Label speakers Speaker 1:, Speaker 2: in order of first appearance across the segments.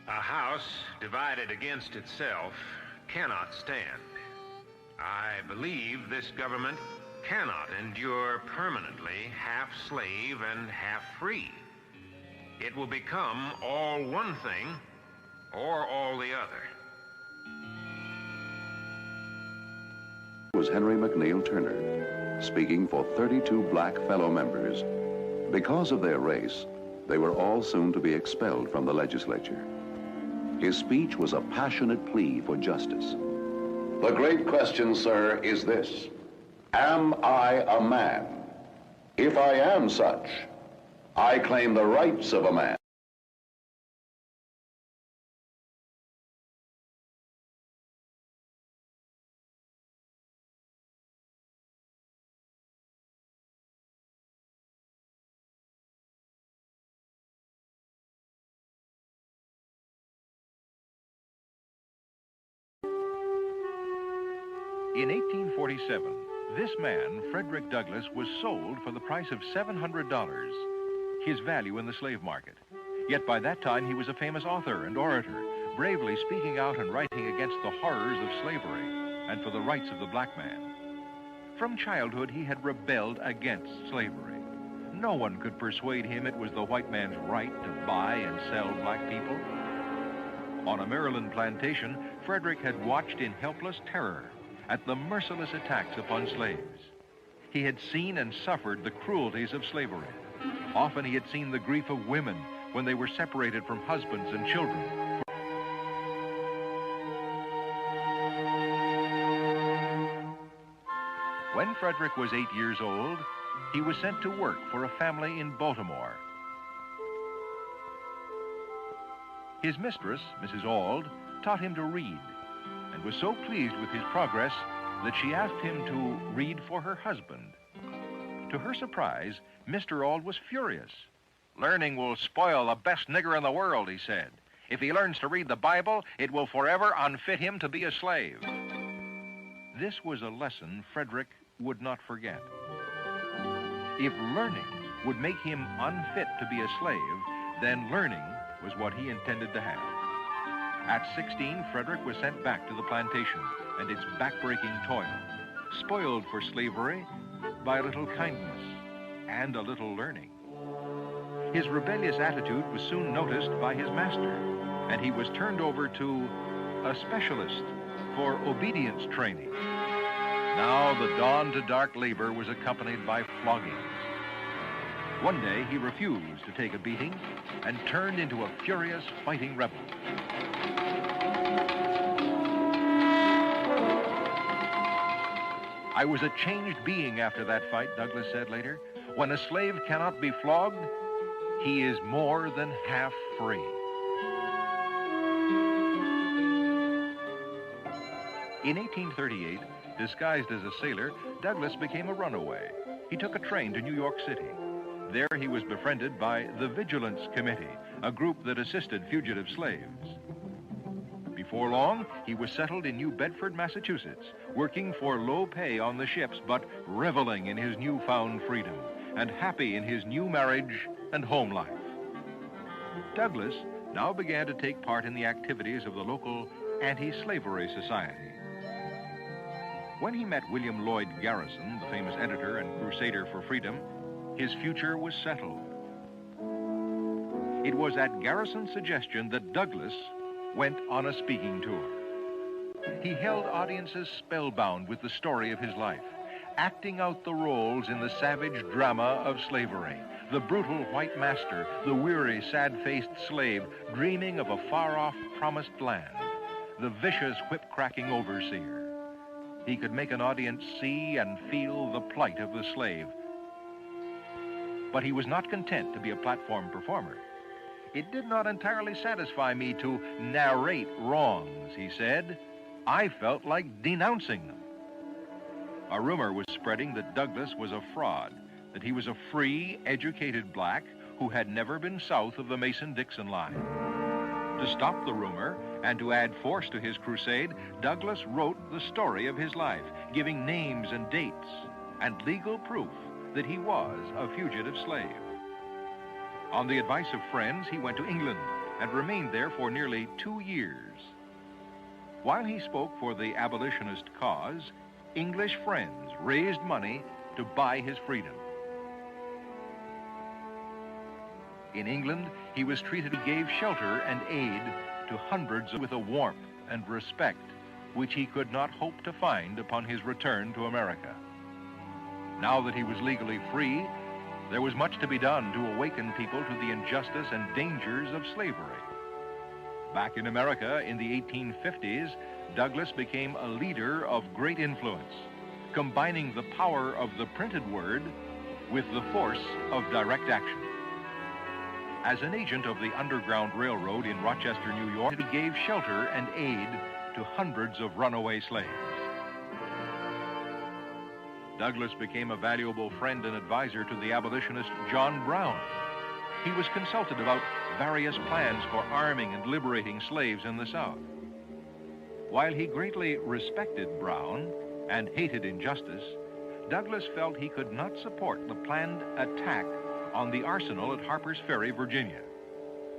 Speaker 1: A house divided against itself cannot stand. I believe this government cannot endure permanently half slave and half free. It will become all one thing or all the other.
Speaker 2: Was Henry McNeil Turner, speaking for 32 black fellow members. Because of their race, they were all soon to be expelled from the legislature. His speech was a passionate plea for justice. The great question, sir, is this: am I a man? If I am such, I claim the rights of a man.
Speaker 3: In 1847, this man, Frederick Douglass, was sold for the price of $700, his value in the slave market. Yet by that time, he was a famous author and orator, bravely speaking out and writing against the horrors of slavery and for the rights of the black man. From childhood, he had rebelled against slavery. No one could persuade him it was the white man's right to buy and sell black people. On a Maryland plantation, Frederick had watched in helpless terror at the merciless attacks upon slaves. He had seen and suffered the cruelties of slavery. Often he had seen the grief of women when they were separated from husbands and children. When Frederick was 8 years old, he was sent to work for a family in Baltimore. His mistress, Mrs. Auld, taught him to read, and was so pleased with his progress that she asked him to read for her husband. To her surprise, Mr. Auld was furious. "Learning will spoil the best nigger in the world," he said. "If he learns to read the Bible, it will forever unfit him to be a slave." This was a lesson Frederick would not forget. If learning would make him unfit to be a slave, then learning was what he intended to have. At 16, Frederick was sent back to the plantation and its backbreaking toil, spoiled for slavery by a little kindness and a little learning. His rebellious attitude was soon noticed by his master, and he was turned over to a specialist for obedience training. Now the dawn to dark labor was accompanied by floggings. One day he refused to take a beating and turned into a furious fighting rebel. "I was a changed being after that fight," Douglass said later. "When a slave cannot be flogged, he is more than half free." In 1838, disguised as a sailor, Douglass became a runaway. He took a train to New York City. There he was befriended by the Vigilance Committee, a group that assisted fugitive slaves. Before long, he was settled in New Bedford, Massachusetts, working for low pay on the ships, but reveling in his newfound freedom and happy in his new marriage and home life. Douglass now began to take part in the activities of the local anti-slavery society. When he met William Lloyd Garrison, the famous editor and crusader for freedom, his future was settled. It was at Garrison's suggestion that Douglass went on a speaking tour. He held audiences spellbound with the story of his life, acting out the roles in the savage drama of slavery, the brutal white master, the weary, sad-faced slave dreaming of a far-off promised land, the vicious whip-cracking overseer. He could make an audience see and feel the plight of the slave. But he was not content to be a platform performer. "It did not entirely satisfy me to narrate wrongs," he said. "I felt like denouncing them." A rumor was spreading that Douglass was a fraud, that he was a free, educated black who had never been south of the Mason-Dixon line. To stop the rumor and to add force to his crusade, Douglass wrote the story of his life, giving names and dates and legal proof that he was a fugitive slave. On the advice of friends, he went to England and remained there for nearly 2 years. While he spoke for the abolitionist cause, English friends raised money to buy his freedom. In England, he was treated, he gave shelter and aid to hundreds with a warmth and respect which he could not hope to find upon his return to America. Now that he was legally free, there was much to be done to awaken people to the injustice and dangers of slavery. Back in America in the 1850s, Douglass became a leader of great influence, combining the power of the printed word with the force of direct action. As an agent of the Underground Railroad in Rochester, New York, he gave shelter and aid to hundreds of runaway slaves. Douglass became a valuable friend and advisor to the abolitionist John Brown. He was consulted about various plans for arming and liberating slaves in the South. While he greatly respected Brown and hated injustice, Douglass felt he could not support the planned attack on the arsenal at Harper's Ferry, Virginia.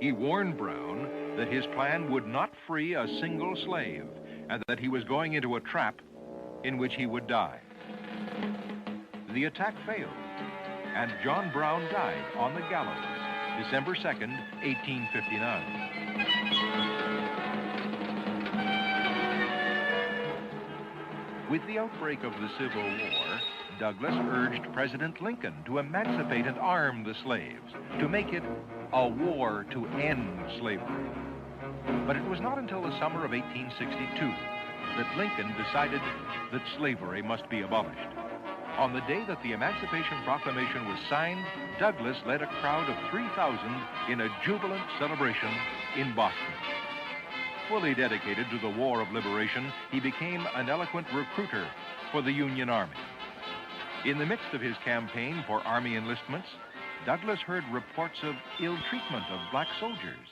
Speaker 3: He warned Brown that his plan would not free a single slave and that he was going into a trap in which he would die. The attack failed, and John Brown died on the gallows, December 2nd, 1859. With the outbreak of the Civil War, Douglass urged President Lincoln to emancipate and arm the slaves, to make it a war to end slavery. But it was not until the summer of 1862 that Lincoln decided that slavery must be abolished. On the day that the Emancipation Proclamation was signed, Douglass led a crowd of 3,000 in a jubilant celebration in Boston. Fully dedicated to the War of Liberation, he became an eloquent recruiter for the Union Army. In the midst of his campaign for Army enlistments, Douglass heard reports of ill treatment of black soldiers,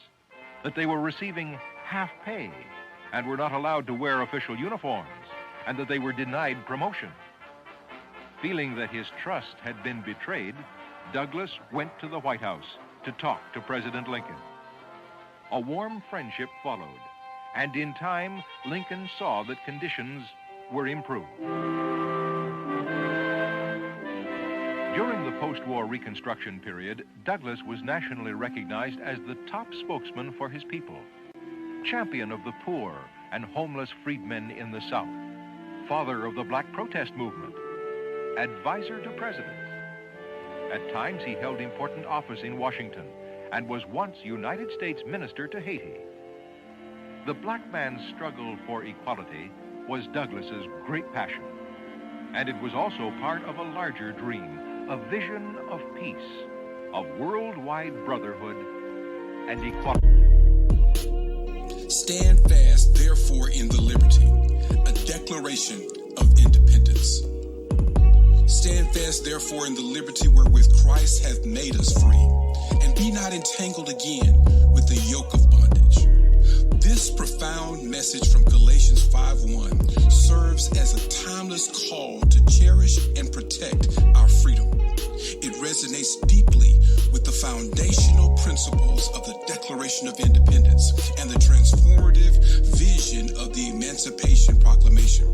Speaker 3: that they were receiving half pay and were not allowed to wear official uniforms, and that they were denied promotion. Feeling that his trust had been betrayed, Douglass went to the White House to talk to President Lincoln. A warm friendship followed, and in time, Lincoln saw that conditions were improved. During the post-war Reconstruction period, Douglass was nationally recognized as the top spokesman for his people, champion of the poor and homeless freedmen in the South, father of the Black Protest movement, advisor to presidents. At times, he held important office in Washington and was once United States Minister to Haiti. The black man's struggle for equality was Douglass's great passion, and it was also part of a larger dream, a vision of peace, of worldwide brotherhood and equality.
Speaker 4: Stand fast, therefore, in the liberty, a declaration of independence. Stand fast, therefore, in the liberty wherewith Christ hath made us free, and be not entangled again with the yoke of bondage. This profound message from Galatians 5:1 serves as a timeless call to cherish and protect our freedom. It resonates deeply with the foundational principles of the Declaration of Independence and the transformative vision of the Emancipation Proclamation.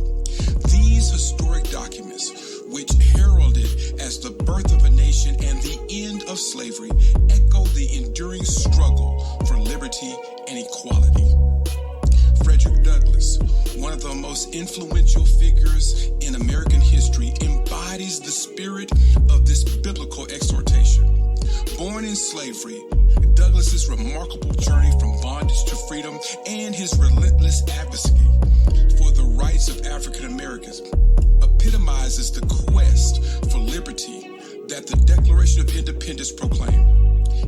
Speaker 4: These historic documents, which heralded as the birth of a nation and the end of slavery, echo the enduring struggle for liberty and equality. Frederick Douglass, one of the most influential figures in American history, embodies the spirit of this biblical exhortation. Born in slavery, Douglass's remarkable journey from bondage to freedom and his relentless advocacy for the rights of African Americans epitomizes the quest for liberty that the Declaration of Independence proclaimed.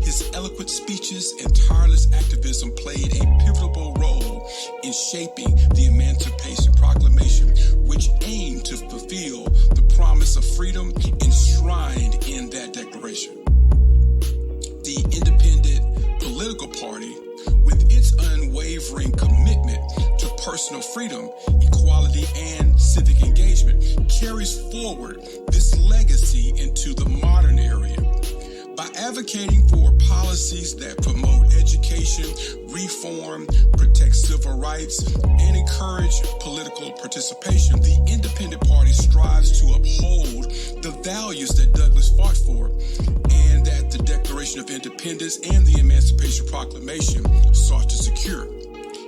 Speaker 4: His eloquent speeches and tireless activism played a pivotal role in shaping the Emancipation Proclamation, which aimed to fulfill the promise of freedom enshrined in that declaration. The independent political party, with its unwavering commitment to personal freedom, equality, and civic engagement, carries forward this legacy into the modern era. By advocating for policies policies that promote education, reform, protect civil rights, and encourage political participation. The Independent Party strives to uphold the values that Douglass fought for and that the Declaration of Independence and the Emancipation Proclamation sought to secure.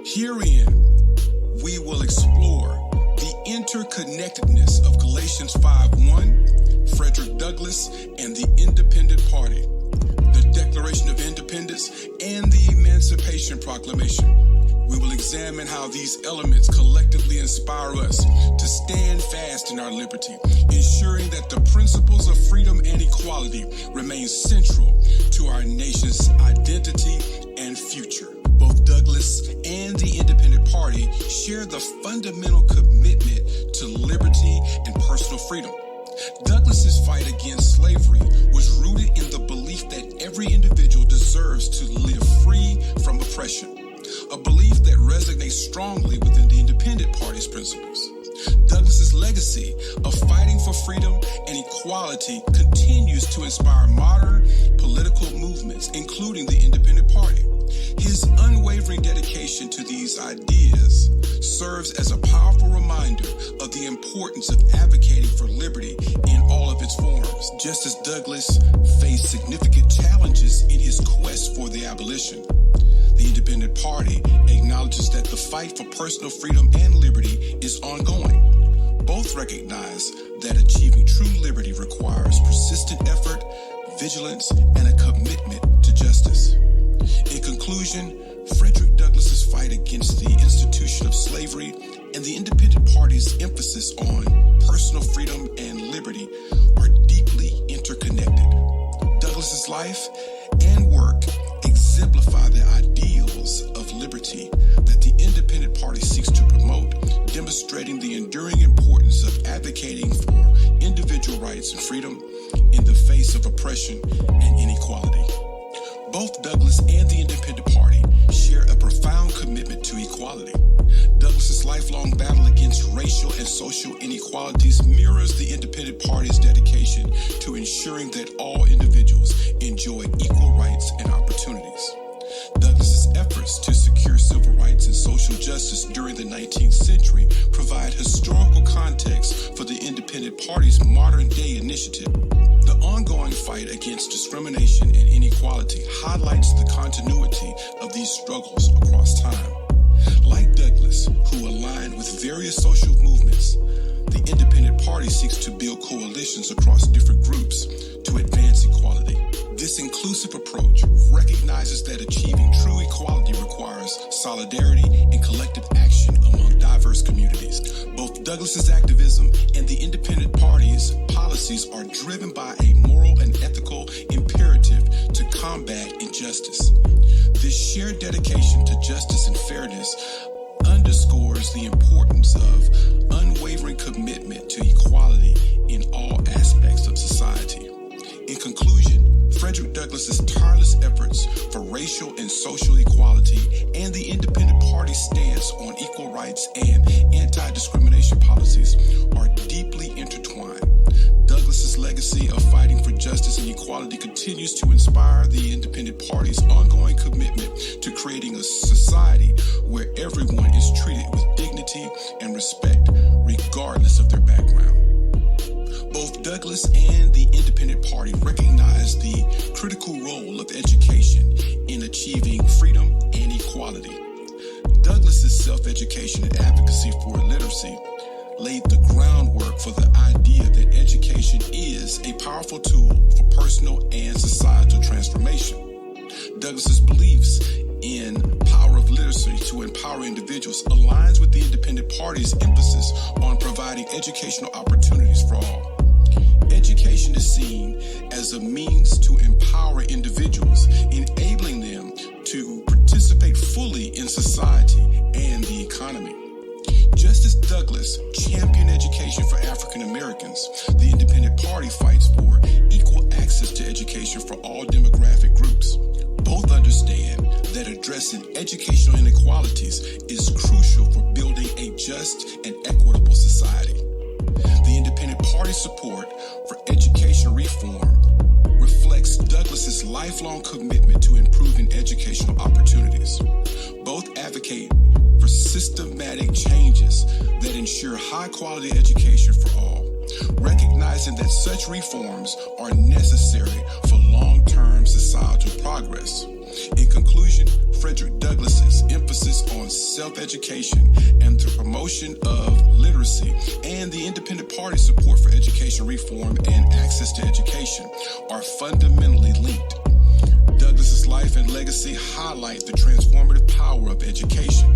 Speaker 4: Herein, we will explore the interconnectedness of Galatians 5:1, Frederick Douglass, and the Independent Party, the Declaration of Independence, and the Emancipation Proclamation. We will examine how these elements collectively inspire us to stand fast in our liberty, ensuring that the principles of freedom and equality remain central to our nation's identity and future. Both Douglass and the Independent Party share the fundamental commitment to liberty and personal freedom. Douglass's fight against slavery was rooted in the belief that every individual deserves to live free from oppression, a belief that resonates strongly within the Independent Party's principles. Douglass's legacy of fighting for freedom and equality continues to inspire modern political movements, including the Independent Party. His unwavering dedication to these ideas serves as a powerful reminder of the importance of advocating for liberty in all of its forms. Just as Douglass faced significant challenges in his quest for the abolition, the Independent Party acknowledges that the fight for personal freedom and liberty is ongoing. Both recognize that achieving true liberty requires persistent effort, vigilance, and a commitment to justice. In conclusion, Frederick Douglass's fight against the institution of slavery and the Independent Party's emphasis on personal freedom and liberty are deeply interconnected. Douglass's life and work exemplify the ideals of liberty that the Independent Party seeks to promote, demonstrating the enduring importance of advocating for individual rights and freedom in the face of oppression and inequality. Both Douglass and the Independent Party share a profound commitment to equality. Douglass's lifelong battle against racial and social inequalities mirrors the Independent Party's dedication to ensuring that all individuals enjoy equal rights and opportunities. Douglass's efforts to secure civil rights and social justice during the 19th century provide historical context for the Independent Party's modern-day initiative. The ongoing fight against discrimination and inequality highlights the continuity of these struggles across time. Like Douglass, who aligned with various social movements, the Independent Party seeks to build coalitions across different groups to advance equality. This inclusive approach recognizes that achieving true equality requires solidarity and collective action among diverse communities. Both Douglass's activism and the Independent Party's policies are driven by a moral and ethical imperative to combat injustice. This shared dedication to justice and fairness underscores the importance of unwavering commitment to equality in all aspects of society. In conclusion, Frederick Douglass's tireless efforts for racial and social equality and the Independent Party's stance on equal rights and anti-discrimination policies are deeply intertwined. Douglass's legacy of fighting for justice and equality continues to inspire the Independent Party's ongoing commitment to creating a society where everyone is treated with dignity and respect, regardless of their background. Both Douglass and the Independent Party recognize the critical role of education in achieving freedom and equality. Douglass's self-education and advocacy for literacy laid the groundwork for the idea that education is a powerful tool for personal and societal transformation. Douglass's beliefs in power of literacy to empower individuals aligns with the Independent Party's emphasis on providing educational opportunities for all. Education is seen as a means to empower individuals, enabling them to participate fully in society and the economy. Just as Douglass championed education for African Americans, the Independent Party fights for equal access to education for all demographic groups. Both understand that addressing educational inequalities is crucial for building a just and equitable society. The Independent Party's support for education reform reflects Douglass's lifelong commitment to improving educational opportunities. Both advocate for systematic changes that ensure high-quality education for all, recognizing that such reforms are necessary for long-term societal progress. In conclusion, Frederick Douglass's emphasis on self-education and the promotion of literacy and the Independent Party's support for education reform and access to education are fundamentally linked. Douglass's life and legacy highlight the transformative power of education,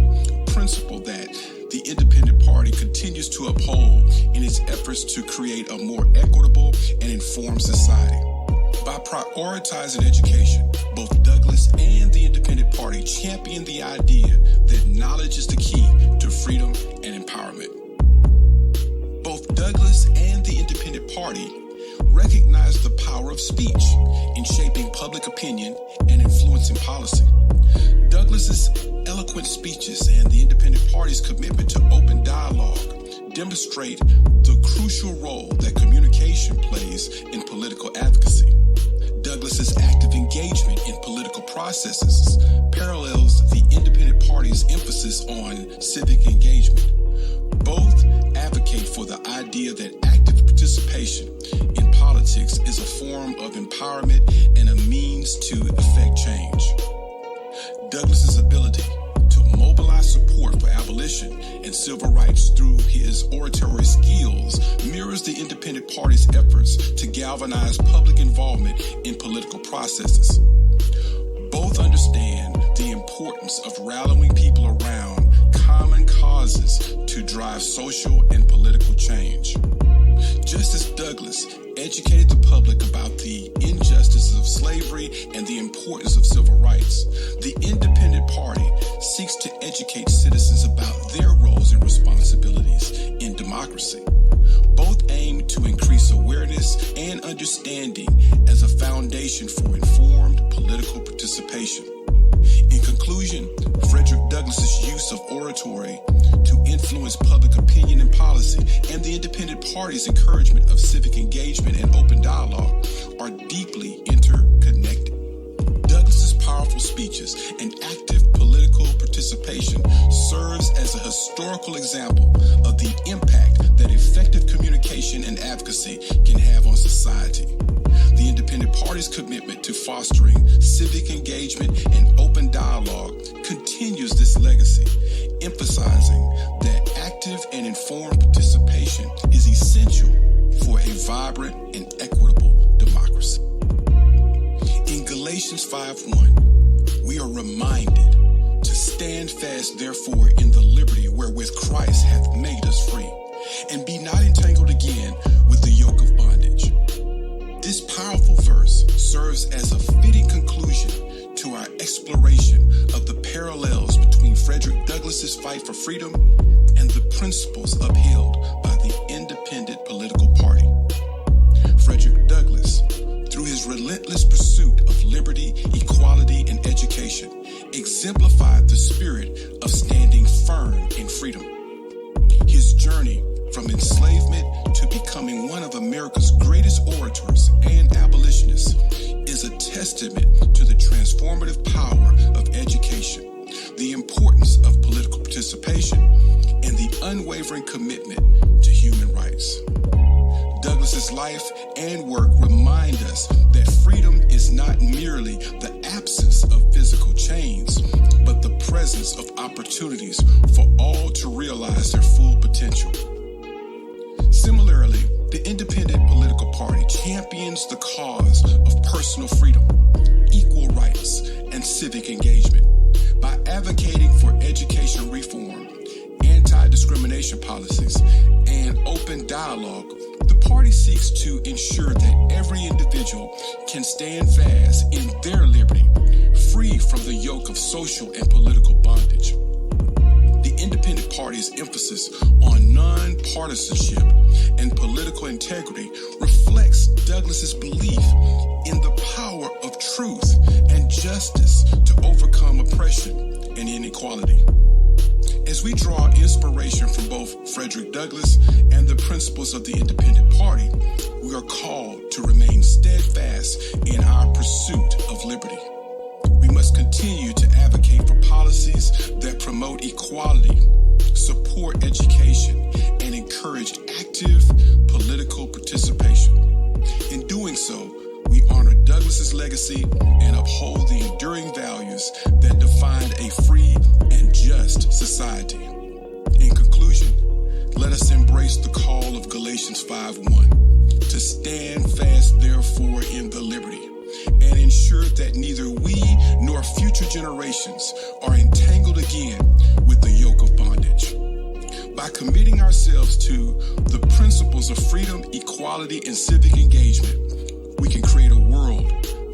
Speaker 4: a principle that the Independent Party continues to uphold in its efforts to create a more equitable and informed society. By prioritizing education, both Douglass and the Independent Party champion the idea that knowledge is the key to freedom and empowerment. Both Douglass and the Independent Party recognize the power of speech in shaping public opinion and influencing policy. Douglass's eloquent speeches and the Independent Party's commitment to open dialogue demonstrate the crucial role that communication plays in political advocacy. Douglass's active engagement in political processes parallels the Independent Party's emphasis on civic engagement. Both advocate for the idea that active participation in politics is a form of empowerment and a means to effect change. Douglass's ability to mobilize support for abolition and civil rights through his oratory skills mirrors the Independent Party's efforts to galvanize public involvement in political processes. Both understand the importance of rallying people around common causes to drive social and political change. Just as Douglass educated the public about the injustices of slavery and the importance of civil rights, the Independent Party seeks to educate citizens about their roles and responsibilities in democracy. Both aim to increase awareness and understanding as a foundation for informed political participation. In conclusion, Frederick Douglass's use of oratory to influence public opinion and policy and the Independent Party's encouragement of civic engagement and open dialogue are deeply interconnected. Douglass's powerful speeches and active political participation serves as a historical example of the impact that effective communication and advocacy can have on society. The Independent Party's commitment to fostering civic engagement and open dialogue continues this legacy, emphasizing that active and informed participation is essential for a vibrant and equitable democracy. In Galatians 5:1, we are reminded to stand fast, therefore, in the liberty wherewith Christ hath made us free, and be not entangled again with the yoke of bondage. This powerful verse serves as a fitting conclusion to our exploration of the parallels between Frederick Douglass's fight for freedom and the principles upheld by the Independent Political Party. Frederick Douglass, through his relentless pursuit of liberty, equality, and education, exemplified the spirit of standing firm in freedom. His journey from enslavement to becoming one of America's greatest orators and abolitionists is a testament to the transformative power of education, the importance of political participation, and the unwavering commitment to human rights. Douglass's life and work remind us that freedom is not merely the absence of physical chains, but the presence of opportunities for all to realize their full potential. Similarly, the Independent Political Party champions the cause of personal freedom, equal rights, and civic engagement. By advocating for education reform, anti-discrimination policies, and open dialogue, the party seeks to ensure that every individual can stand fast in their liberty, free from the yoke of social and political bondage. The Independent Party's emphasis on non-partisanship and political integrity reflects Douglass's belief in the power of truth and justice to overcome oppression and inequality. As we draw inspiration from both Frederick Douglass and the principles of the Independent Party, we are called to remain steadfast in our pursuit of promote equality, support education, and encourage active political participation. In doing so, we honor Douglass's legacy and uphold the enduring values that define a free and just society. In conclusion, let us embrace the call of Galatians 5:1 to stand fast, therefore, in the liberty, and ensure that neither we nor future generations are entangled again with the yoke of bondage. By committing ourselves to the principles of freedom, equality, and civic engagement, we can create a world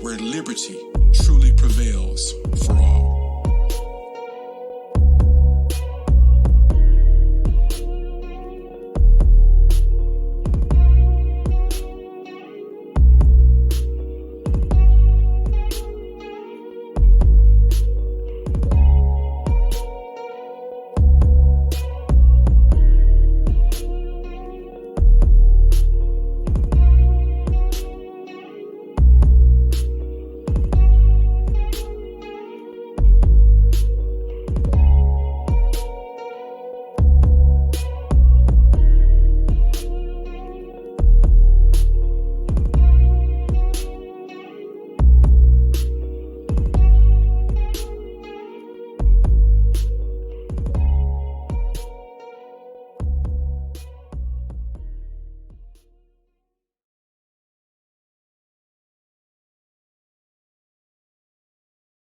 Speaker 4: where liberty truly prevails.